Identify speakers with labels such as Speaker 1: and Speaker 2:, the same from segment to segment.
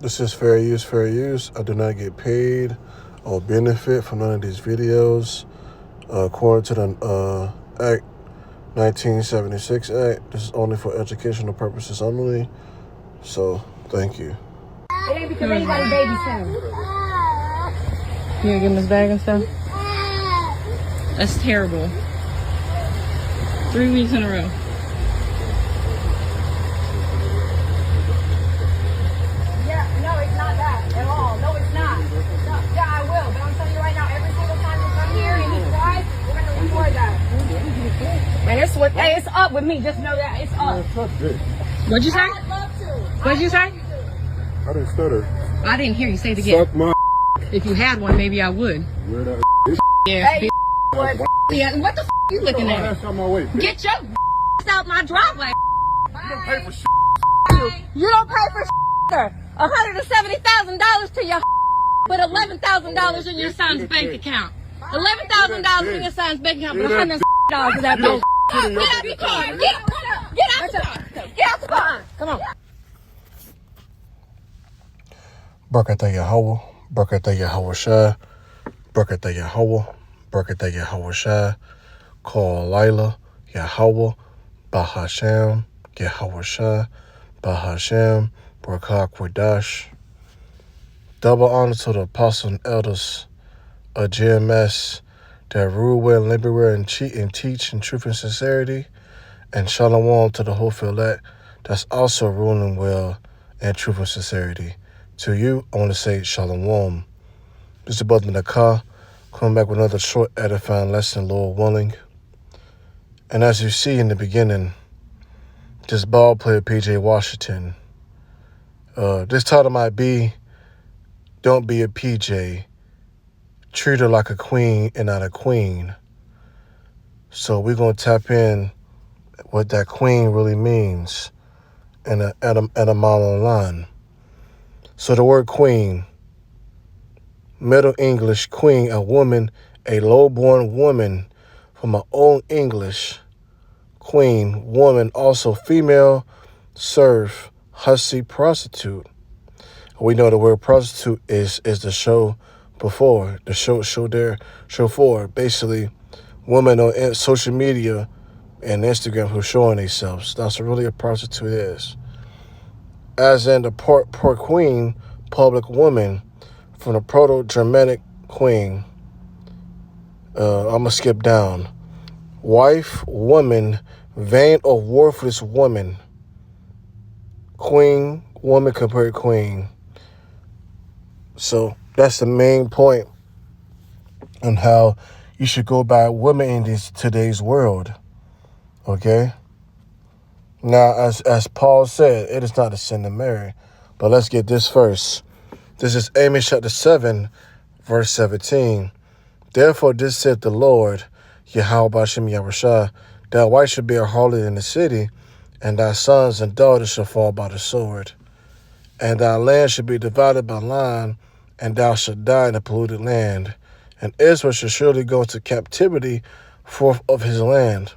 Speaker 1: This is fair use, fair use. I do not get paid or benefit from none of these videos. According to the Act 1976 Act, this is only for educational purposes only. So, thank you.
Speaker 2: It ain't because anybody babysit him.
Speaker 3: You gonna give him his bag and stuff? That's terrible. 3 weeks in a row.
Speaker 2: Yeah, no, it's not that at all. No, it's not. No, yeah, I will. But I'm telling you right now, every single time you come here and he cries, we're going to record that. And it's up with me. Just know that it's up.
Speaker 3: What'd you say?
Speaker 2: I'd love to.
Speaker 3: What'd you say?
Speaker 1: I didn't stutter.
Speaker 3: I didn't hear you say it again.
Speaker 1: Suck my
Speaker 3: If you had one, maybe I would.
Speaker 1: where that
Speaker 3: Yeah.
Speaker 2: Hey, what?
Speaker 3: Yeah. What the you looking at?
Speaker 1: that's on my way.
Speaker 3: Get your out my driveway.
Speaker 1: You don't pay for
Speaker 2: You don't pay for sir.
Speaker 3: $170,000 to your but $11,000 in your son's bank account. $11,000 in your son's bank account, but $100,000 to that bank. Get out the car. Get out the car. Get out the car. Come on.
Speaker 1: Barakatah Yahweh, Barakatah Yahweh Shai, Barakatah Yahweh, Barakatah Yahweh Shai, Call Lila, Yahweh, Bahashem, Yahweh Shai, Bahashem, Barakah Quadash. Double honor to the apostles and elders of GMS that rule well and labor well and cheat and teach in truth and sincerity. And shalom to the whole elect that's also ruling well and truth and sincerity. To you, I want to say shalom. This is Brother Nakah, coming back with another short edifying lesson, Lord willing. And as you see in the beginning, this ball player, P.J. Washington, this title might be, don't be a P.J., treat her like a queen and not a queen. So we're going to tap in what that queen really means and a mile online. So the word queen, Middle English queen, a woman, a low-born woman. From my own English, queen, woman, also female, serf, hussy, prostitute. We know the word prostitute is the show before, the show for. Basically, women on social media and Instagram who are showing themselves. That's what really a prostitute is. As in the poor queen, public woman, from the Proto-Germanic queen. I'm going to skip down. Wife, woman, vain or worthless woman. Queen, woman compared queen. So that's the main point on how you should go by women in today's world. Okay? Now, as Paul said, it is not a sin to marry. But let's get this first. This is Amos chapter 7, verse 17. Therefore, this said the Lord, Yahweh Bashem Yahushua, thy wife shall be a harlot in the city, and thy sons and daughters shall fall by the sword. And thy land shall be divided by line, and thou shalt die in a polluted land. And Israel shall surely go into captivity forth of his land.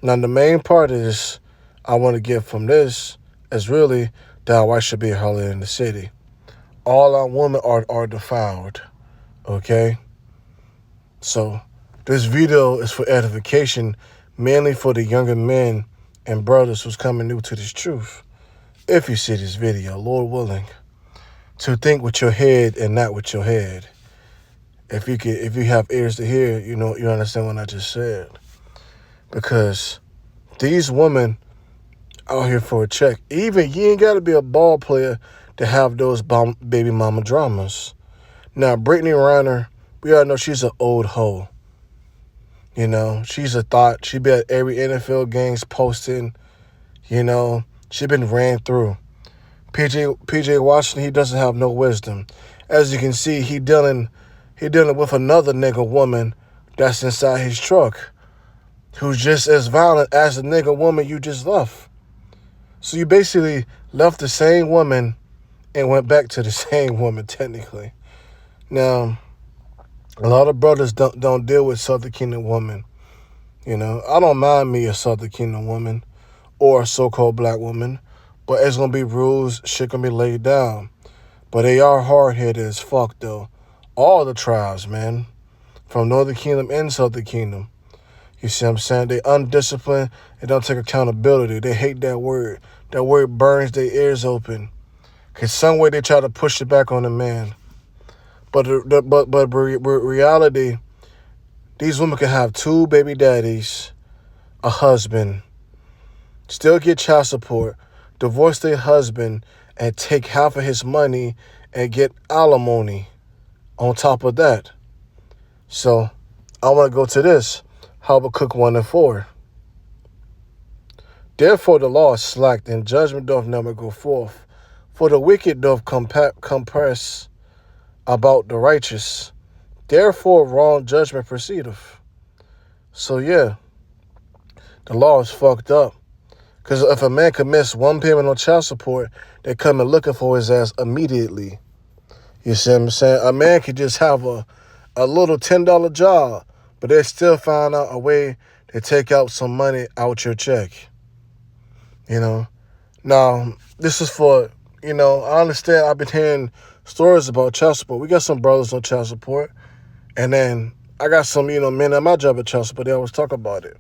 Speaker 1: Now, the main part is I want to get from this is really thy wife should be a harlot in the city. All our women are defiled. Okay? So this video is for edification, mainly for the younger men and brothers who's coming new to this truth. If you see this video, Lord willing, to think with your head and not with your head. If you have ears to hear, you understand what I just said. Because these women out here for a check. Even you ain't got to be a ball player to have those baby mama dramas. Now, Brittany Reiner, we all know she's an old hoe. She's a thought. She be at every NFL games posting. She been ran through. PJ Washington, he doesn't have no wisdom. As you can see, he dealing with another nigga woman that's inside his truck, who's just as violent as the nigga woman you just left. So you basically left the same woman and went back to the same woman, technically. Now, a lot of brothers don't deal with Southern Kingdom women. I don't mind me a Southern Kingdom woman or a so-called black woman, but it's going to be rules, shit going to be laid down. But they are hard-headed as fuck, though. All the tribes, man. From Northern Kingdom and Southern Kingdom. You see what I'm saying? They undisciplined. They don't take accountability. They hate that word. That word burns their ears open. Because some way they try to push it back on the man. But reality, these women can have 2 baby daddies, a husband, still get child support, divorce their husband, and take half of his money and get alimony on top of that. So I want to go to this. Habakkuk 1:4. Therefore the law is slacked, and judgment doth never go forth. For the wicked doth compass about the righteous. Therefore wrong judgment proceedeth. So yeah, the law is fucked up. Because if a man commits one payment on child support, they come and looking for his ass immediately. You see what I'm saying? A man could just have a little $10 job, but they still find out a way to take out some money out your check. You know? Now, this is for, I understand I've been hearing stories about child support. We got some brothers on child support. And then I got some, men at my job at child support. They always talk about it.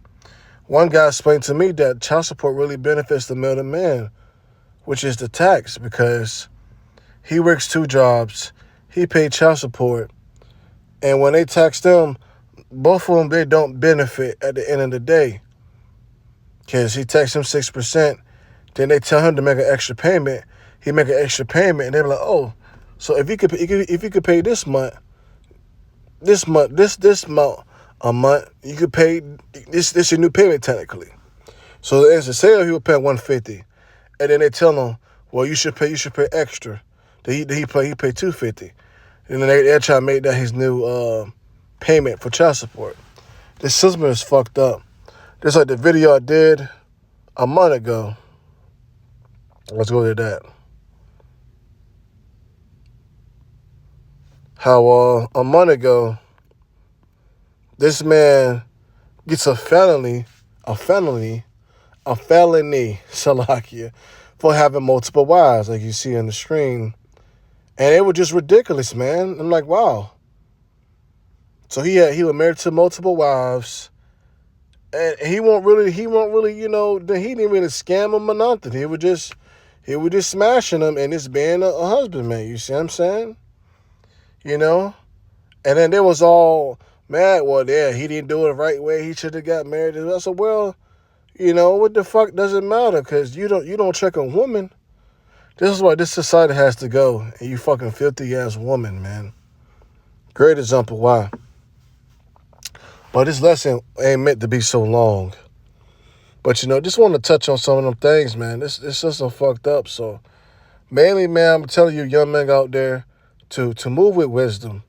Speaker 1: One guy explained to me that child support really benefits the middleman, which is the tax, because he works 2 jobs. He paid child support. And when they tax them, both of them, they don't benefit at the end of the day. Because he taxed him 6%. Then they tell him to make an extra payment. He make an extra payment. And they're like, oh, so if you could pay this amount a month, you could pay this your new payment technically. So as a sale, he would pay $150, and then they tell him, well, you should pay extra. Then he pay $250, and then they try to make that his new payment for child support. This system is fucked up. Just like the video I did a month ago. Let's go to that. How a month ago, this man gets a felony, Salakia, for having multiple wives, like you see on the screen. And it was just ridiculous, man. I'm like, wow. So he was married to multiple wives, and he won't really, he didn't really scam them or nothing. He was just smashing them and just being a husband, man. You see what I'm saying? And then they was all mad. Well, yeah, he didn't do it the right way. He should have got married. I said, well, what the fuck does it matter? Because you don't check a woman. This is why this society has to go. And you fucking filthy ass woman, man. Great example why. But this lesson ain't meant to be so long. But just want to touch on some of them things, man. This system fucked up. So mainly, man, I'm telling you, young men out there, to move with wisdom.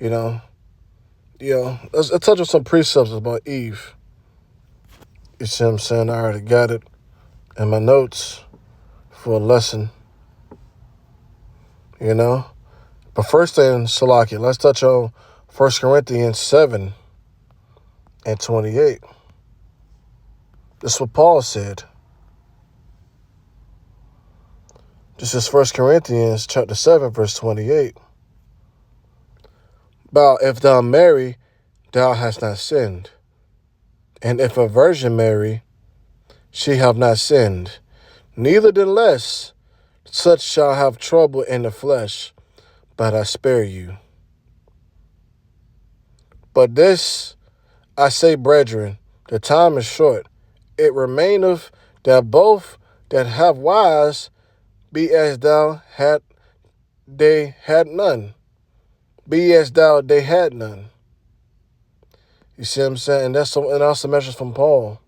Speaker 1: Let's touch on some precepts about Eve. You see what I'm saying? I already got it in my notes for a lesson. But first thing, Salakia, let's touch on 1 Corinthians 7 and 28. This is what Paul said. This is 1 Corinthians chapter 7, verse 28. But if thou marry, thou hast not sinned. And if a virgin marry, she have not sinned. Neither the less, such shall have trouble in the flesh, but I spare you. But this I say, brethren, the time is short. It remaineth that both that have wives be as thou they had none. Be as thou they had none. You see what I'm saying? And that's a message from Paul.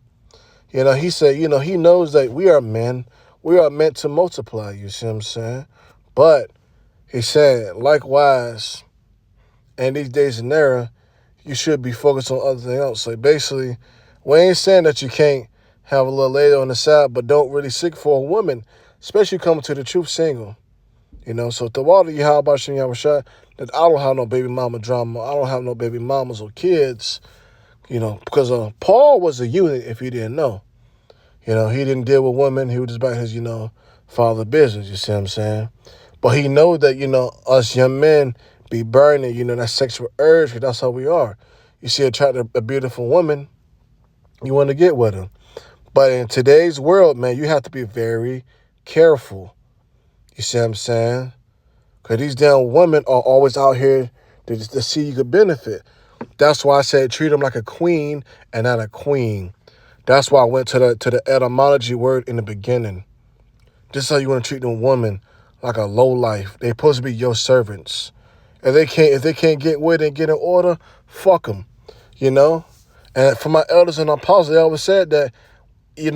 Speaker 1: He said, he knows that we are men. We are meant to multiply, you see what I'm saying? But he said, likewise, in these days and era, you should be focused on other things else. So basically, we ain't saying that you can't have a little lady on the side, but don't really seek for a woman, especially coming to the truth single. So the water you how about Shem Yahushua, that I don't have no baby mama drama. I don't have no baby mamas or kids, because Paul was a eunuch, if you didn't know. He didn't deal with women. He was just about his, father business, you see what I'm saying? But he know that, us young men be burning, that sexual urge, 'cause that's how we are. You see a beautiful woman, you want to get with her. But in today's world, man, you have to be very careful. You see what I'm saying? Because these damn women are always out here to see you could benefit. That's why I said treat them like a queen and not a queen. That's why I went to the etymology word in the beginning. This is how you want to treat them women, like a low life. They supposed to be your servants. If they can't get with it and get in order, fuck them. And for my elders and apostles, they always said that, you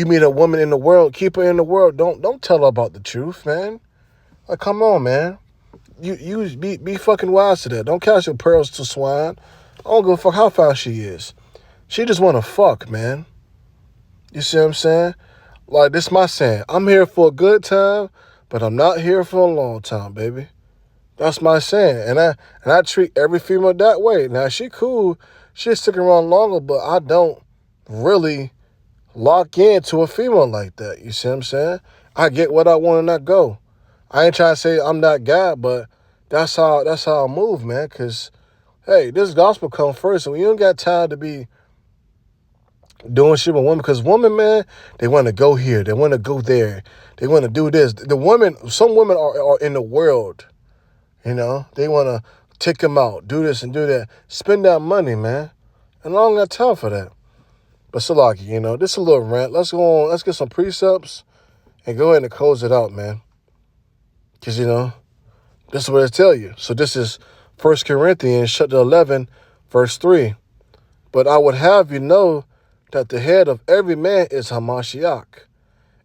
Speaker 1: meet a woman in the world, keep her in the world. Don't tell her about the truth, man. Like, come on, man. You be fucking wise to that. Don't cast your pearls to swine. I don't give a fuck how fast she is. She just want to fuck, man. You see what I'm saying? Like, this is my saying. I'm here for a good time, but I'm not here for a long time, baby. That's my saying. And I treat every female that way. Now, she cool. She's sticking around longer, but I don't really lock into a female like that. You see what I'm saying? I get what I want and I go. I ain't trying to say I'm that guy, but that's how I move, man. Because, hey, this gospel comes first, and you don't got time to be doing shit with women. Because women, man, they want to go here. They want to go there. They want to do this. Some women are in the world, They want to take them out, do this and do that. Spend that money, man. And I don't got time for that. But Salaki, this is a little rant. Let's go on. Let's get some precepts and go ahead and close it out, man. Because, this is what it tell you. So this is 1 Corinthians chapter 11, verse 3. But I would have you know that the head of every man is Hamashiach,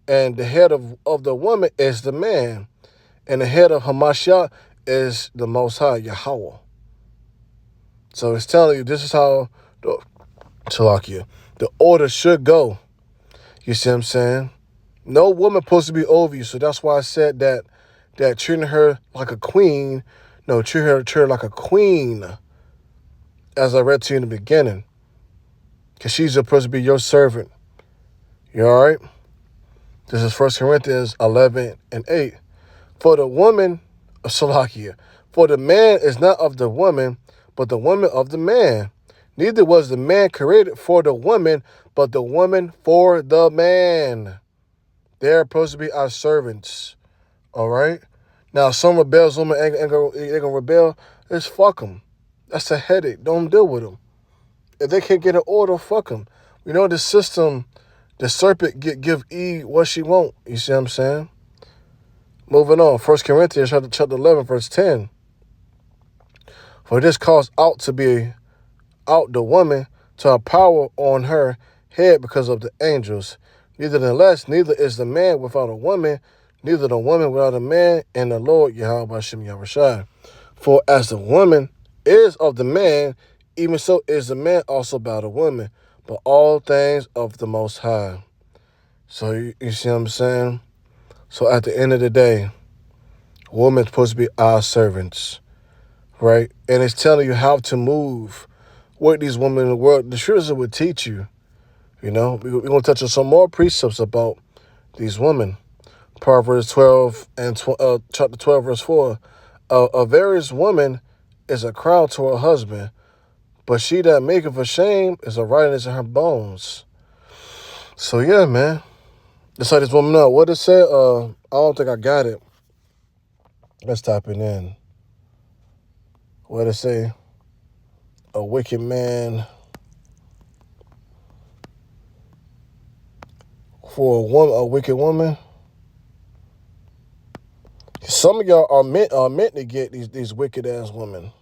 Speaker 1: and the head of the woman is the man, and the head of Hamashiach is the Most High, Yahweh. So it's telling you this is how the order should go. You see what I'm saying? No woman supposed to be over you. So that's why I said that treating her like a queen, treat her like a queen, as I read to you in the beginning. Because she's supposed to be your servant. You all right? This is 1 Corinthians 11 and 8. For the woman, for the man is not of the woman, but the woman of the man. Neither was the man created for the woman, but the woman for the man. They're supposed to be our servants. All right? Now, some rebels, women ain't gonna rebel. Just fuck them. That's a headache. Don't deal with them. If they can't get an order, fuck them. The system, the serpent give Eve what she want. You see what I'm saying? Moving on. 1 Corinthians chapter 11, verse 10. For this caused out the woman to have power on her head because of the angels. Neither is the man without a woman, neither the woman without a man, and the Lord Yahweh Hashem Yahushua. For as the woman is of the man, even so is the man also by the woman, but all things of the Most High. So you see what I'm saying? So at the end of the day, women's supposed to be our servants, right? And it's telling you how to move with these women in the world. The scripture would teach you, We're going to touch on some more precepts about these women. Proverbs 12 and chapter 12, verse 4. A various woman is a crown to her husband, but she that maketh ashamed is a writing in her bones. So yeah, man. That's how this woman know. What it said, I don't think I got it. Let's type it in. What it say? A wicked man for a wicked woman. Some of y'all are meant to get these wicked ass women.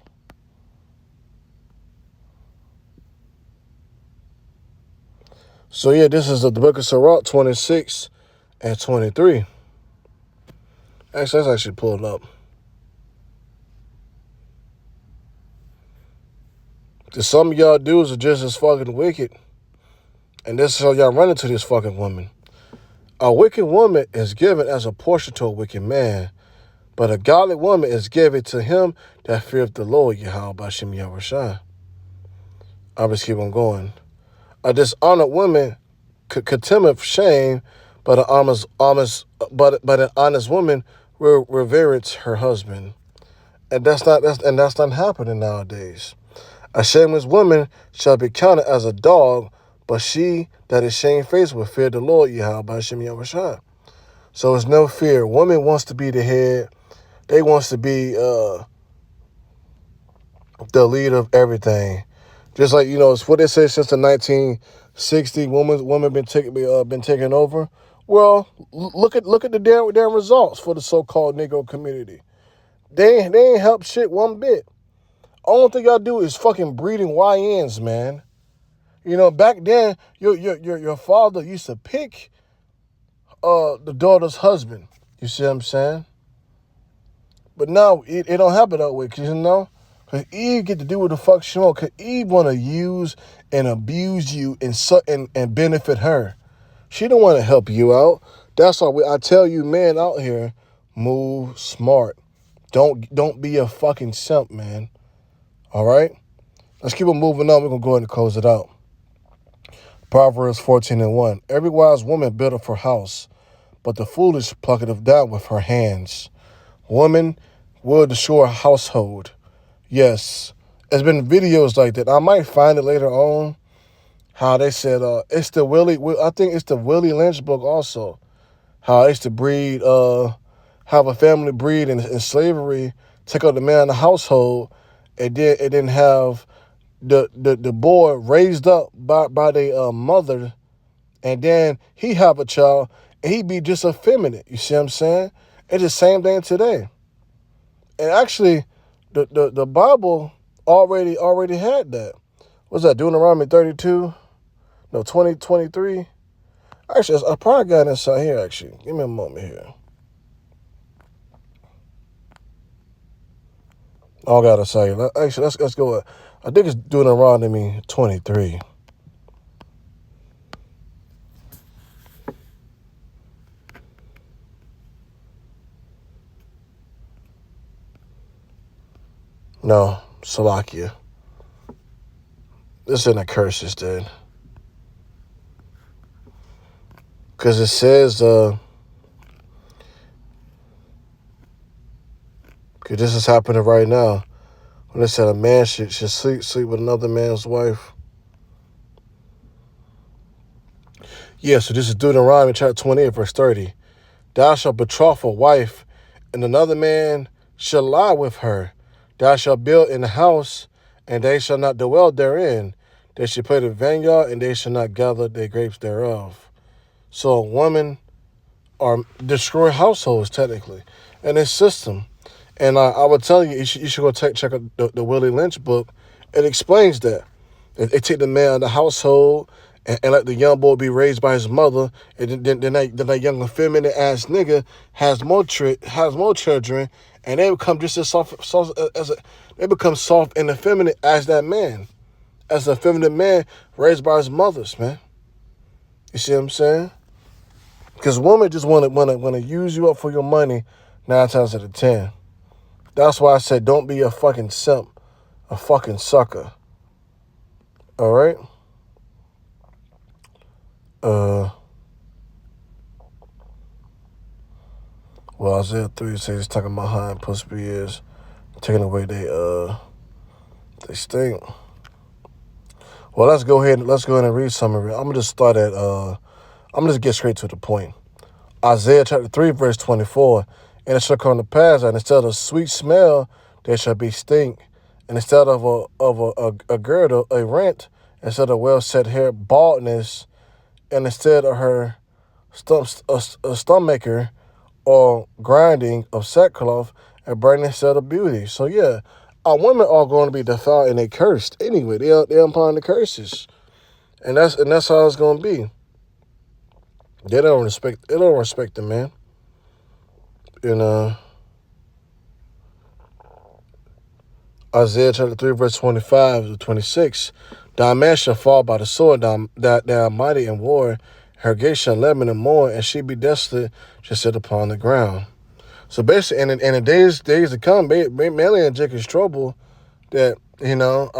Speaker 1: So yeah, this is the book of Sirach 26 and 23. Actually, let's actually pull it up. Some of y'all dudes are just as fucking wicked. And this is how y'all run into this fucking woman. A wicked woman is given as a portion to a wicked man, but a godly woman is given to him that feareth the Lord, Yahweh Bashem Yahushua. I'll just keep on going. A dishonored woman contemneth shame, but an honest woman reverence her husband. And that's not happening nowadays. A shameless woman shall be counted as a dog, but she that is shamefaced will fear the Lord Yahweh by Hashem Yahushua. So it's no fear. Woman wants to be the head. They wants to be the leader of everything. Just like, it's what they say since the 1960s, women been taken over. Well, look at the damn results for the so-called Negro community. They ain't helped shit one bit. Only thing y'all do is fucking breeding YNs, man. Back then, your father used to pick the daughter's husband. You see what I'm saying? But now it don't happen that way, because Eve get to do what the fuck she want. Because Eve want to use and abuse you and benefit her. She don't want to help you out. That's why I tell you, man, out here, move smart. Don't be a fucking simp, man. All right? Let's keep it moving on. We're going to go ahead and close it out. Proverbs 14:1. Every wise woman buildeth her house, but the foolish plucketh down with her hands. Woman will destroy a household. Yes. There's been videos like that. I might find it later on. How they said it's the I think it's the Willie Lynch book also. How I used to breed, have a family breed in slavery, take out the man in the household, and then have the boy raised up by their mother, and then he have a child, and he be just effeminate. You see what I'm saying? It's the same thing today. And actually, the Bible already had that. What's that? Deuteronomy 32? No, 23. Actually, I probably got it inside here, actually. Give me a moment here. I got to say, actually, let's go. I think it's Deuteronomy 23. No, Salakia. This isn't a curses, dude. Because it says, because this is happening right now. When it said a man should sleep with another man's wife. Yeah, so this is Deuteronomy chapter 28, verse 30. Thou shalt betroth a wife, and another man shall lie with her. Thou shalt build in the house, and they shall not dwell therein. They shall play the vineyard, and they shall not gather the grapes thereof. So women are destroy households, technically, and this system. And I would tell you, you should go check out the Willie Lynch book. It explains that. They take the man of the household and let the young boy be raised by his mother, and then that young effeminate ass nigga has more children, and they become just as soft they become soft and effeminate as that man, as a feminine man raised by his mothers, man. You see what I'm saying? Because women just want to use you up for your money 9 times out of 10. That's why I said don't be a fucking simp, a fucking sucker. All right? Well, Isaiah 3 says it's talking about how pussy is taking away they stink. Well, let's go ahead and read some of it. I'm gonna just start at I'm gonna just get straight to the point. Isaiah chapter 3, verse 24. And it shall come to pass that instead of sweet smell, there shall be stink. And instead of a girdle, a rent, instead of well set hair, baldness, and instead of her stomachmaker or grinding of sackcloth, a burning instead of beauty. So yeah, our women are going to be defiled and they cursed anyway. They're applying the curses, and that's how it's going to be. They don't respect the man. In Isaiah chapter 3, verse 25 to 26, thy man shall fall by the sword, that thou art mighty in war, her gate shall lament and mourn, and she be desolate, shall sit upon the ground. So basically, in the days to come, mainly in Jacob's trouble, that a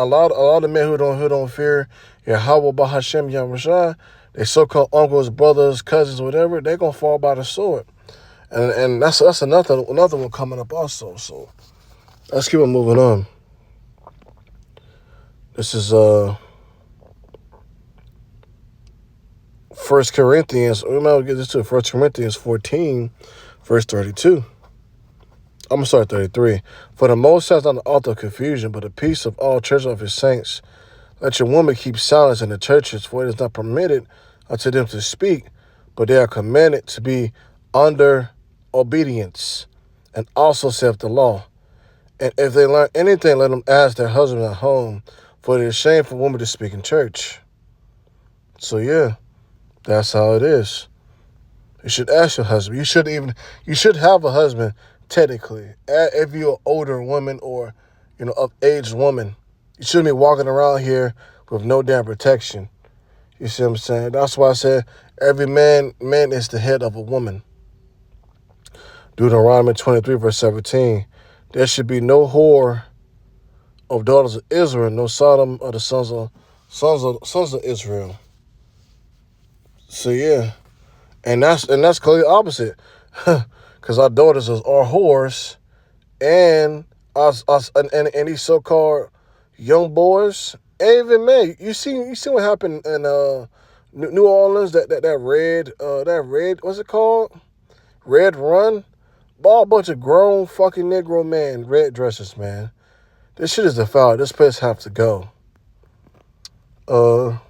Speaker 1: lot of men who don't fear Yahweh by Hashem Yahushua, they so-called uncles, brothers, cousins, whatever, they're gonna fall by the sword. And that's another one coming up also. So let's keep on moving on. This is 1 Corinthians. We might get this to 1 Corinthians 14, verse 32. I'm going to start 33. For the Most High is not the author of confusion, but the peace of all churches of his saints. Let your women keep silence in the churches, for it is not permitted unto them to speak, but they are commanded to be under obedience, and also saith the law. And if they learn anything, let them ask their husband at home, for it is shame for women to speak in church. So yeah, that's how it is. You should ask your husband. You should have a husband, technically. If you're an older woman or, of aged woman, you shouldn't be walking around here with no damn protection. You see what I'm saying? That's why I said every man is the head of a woman. Deuteronomy 23, verse 17. There should be no whore of daughters of Israel, no Sodom of the sons of Israel. So yeah. And that's clearly opposite. Because our daughters are whores, and us and these so-called young boys, and even men. You see what happened in New Orleans, that red, what's it called? Red Run? Ball bunch of grown fucking Negro men, red dresses, man. This shit is defiled. This place have to go. Well,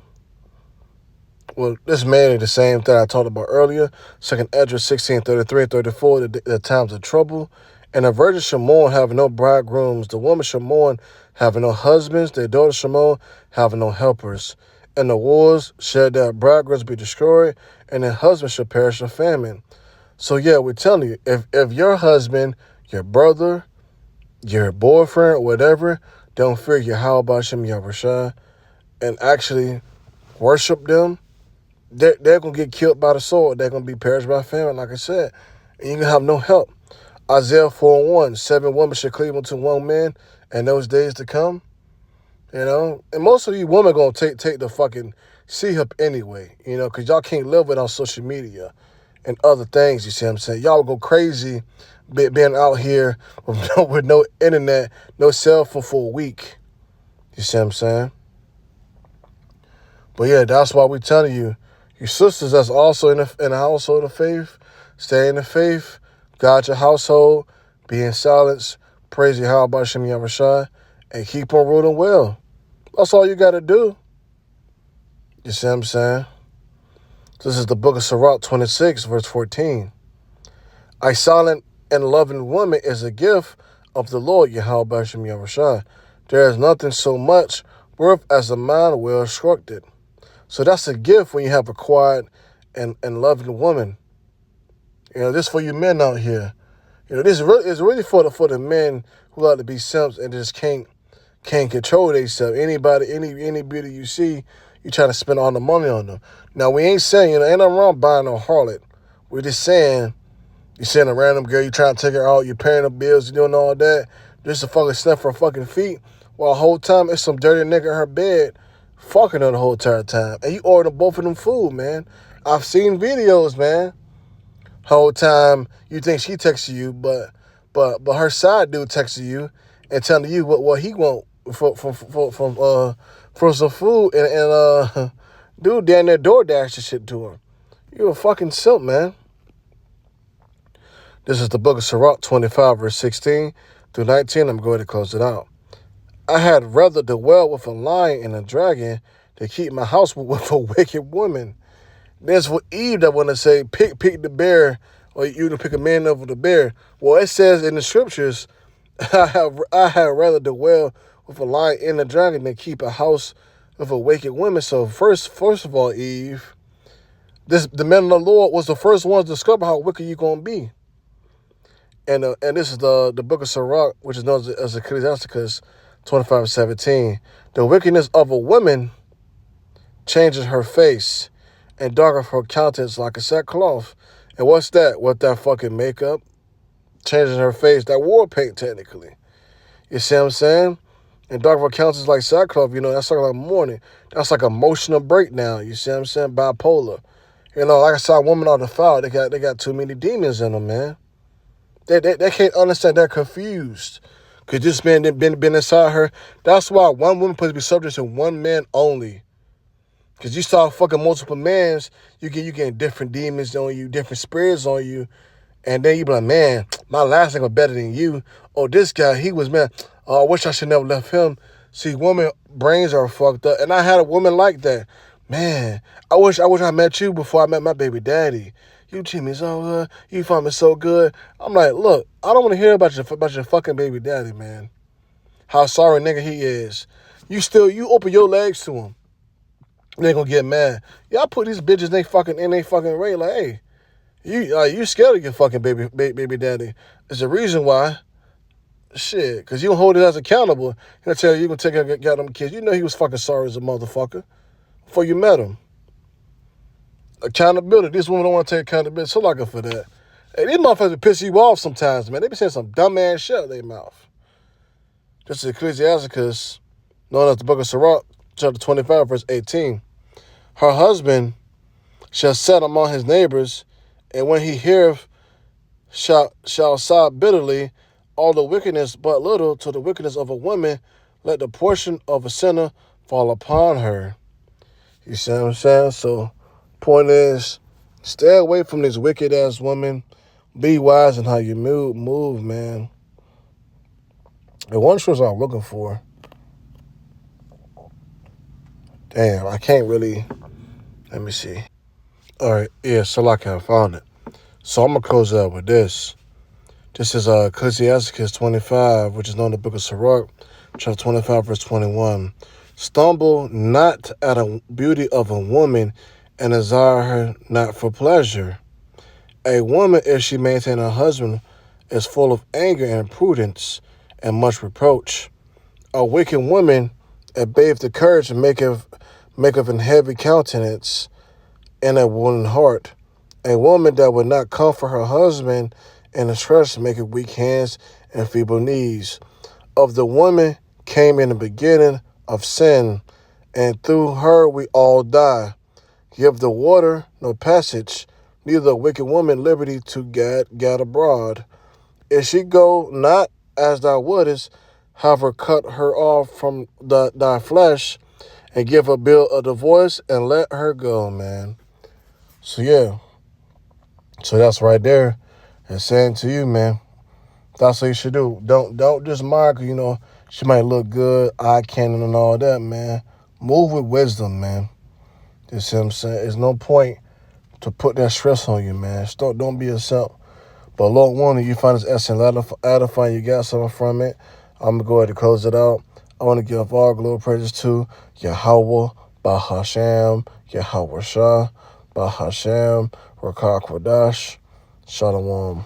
Speaker 1: this man is the same thing I talked about earlier. 2 Esdras 16, 33 and 34, the times of trouble. And the virgin shall mourn, having no bridegrooms. The woman shall mourn, having no husbands. Their daughters shall mourn, having no helpers. And the wars shall their bridegrooms be destroyed, and their husbands shall perish of famine. So yeah, we're telling you, if your husband, your brother, your boyfriend, or whatever, don't fear Yahweh B'Shem Yahushua and actually worship them, they're going to get killed by the sword. They're going to be perished by famine, like I said. And you're going to have no help. Isaiah 4:1, 7 women shall cleave unto one man in those days to come. And most of you women going to take the fucking C-hip anyway, because y'all can't live without social media and other things, you see what I'm saying? Y'all will go crazy being out here with no internet, no cell phone for a week. You see what I'm saying? But yeah, that's why we're telling you, your sisters that's also in the household of faith, stay in the faith, guard your household, be in silence, praise Yahweh B'Shem Yahushua, and keep on ruling well. That's all you got to do. You see what I'm saying? This is the book of Sirach 26, verse 14. A silent and loving woman is a gift of the Lord, Yahweh B'Shem Yahushua. There is nothing so much worth as a mind well instructed. So that's a gift when you have a quiet and loving woman. This for you men out here. This is really for the men who like to be simps and just can't control themselves. Anybody, any beauty you see, you trying to spend all the money on them. Now we ain't saying, ain't nothing wrong buying no harlot. We're just saying, you seeing a random girl, you trying to take her out, you paying her bills, you doing all that, just to fucking sniff her fucking feet, while the whole time it's some dirty nigga in her bed, fucking her the whole entire time. And you order both of them food, man. I've seen videos, man. Whole time you think she texting you, but her side dude texting you and telling you what he want for some food, and dude down there DoorDash the shit to her. You a fucking simp, man. This is the book of Sirach 25, verse 16 through 19. I'm going to close it out. I had rather dwell with a lion and a dragon than keep my house with a wicked woman. There's for Eve that want to say, pick the bear, or you to pick a man over the bear. Well, it says in the scriptures, I had rather dwell with a lion and a dragon than keep a house with a wicked woman. So first of all, Eve, the men of the Lord was the first ones to discover how wicked you're going to be. And this is the book of Sirach, which is known as Ecclesiasticus 25:17. The wickedness of a woman changes her face and darkens her countenance like a sackcloth. And what's that? What that fucking makeup? Changes her face. That war paint, technically. You see what I'm saying? And dark her countenance like sackcloth, that's like mourning. That's like emotional breakdown. You see what I'm saying? Bipolar. You know, like I saw women on the file, they got too many demons in them, man. They can't understand. They're confused. Because this man been inside her. That's why one woman supposed to be subject to one man only. Because you start fucking multiple mans, you get different demons on you, different spirits on you. And then you be like, man, my last nigga better than you. Oh, this guy, he was, man, oh, I wish I should never left him. See, women brains are fucked up. And I had a woman like that. Man, I wish I met you before I met my baby daddy. You treat me so good. You find me so good. I'm like, look, I don't want to hear about your fucking baby daddy, man. How sorry nigga he is. You open your legs to him. They gonna get mad. Y'all put these bitches in they fucking way. Like, hey, you scared of your fucking baby daddy. There's a reason why. Shit, because you don't hold it as accountable. He'll tell you gonna take care of them kids. You know he was fucking sorry as a motherfucker before you met him. Accountability. These women don't want to take accountability. So like for that. Hey, these motherfuckers piss you off sometimes, man. They be saying some dumb ass shit out of their mouth. This is Ecclesiasticus, known as the Book of Sirach, chapter 25, verse 18. Her husband shall set among his neighbors, and when he heareth, shall sob bitterly. All the wickedness but little to the wickedness of a woman, let the portion of a sinner fall upon her. You see what I'm saying? So, point is, stay away from these wicked ass women. Be wise in how you move, man. The one source I'm looking for. Damn, I can't really. Let me see. All right, yeah, so like I found it. So I'm gonna close out with this. This is Ecclesiasticus 25, which is known as the Book of Sirach, chapter 25, verse 21. Stumble not at the beauty of a woman, and desire her not for pleasure. A woman, if she maintain her husband, is full of anger and prudence, and much reproach. A wicked woman abaeth the courage and maketh an heavy countenance and a wooden heart. A woman that would not comfort her husband in distress maketh weak hands and feeble knees. Of the woman came in the beginning of sin, and through her we all die. Give the water no passage, neither a wicked woman liberty to gad abroad. If she go not as thou wouldest, have her cut her off from thy flesh, and give her bill of divorce, and let her go, man. So yeah. So that's right there. And saying to you, man, that's what you should do. Don't just mark her, you know, she might look good, eye candy and all that, man. Move with wisdom, man. You see what I'm saying? There's no point to put that stress on you, man. Don't be yourself. But Lord willing, you find this essence edifying, you got something from it. I'm going to go ahead and close it out. I want to give all glory praises to Yahweh, Bahasham, Yahweh Shah, Bahasham, Rakah Kwadash, Shalom.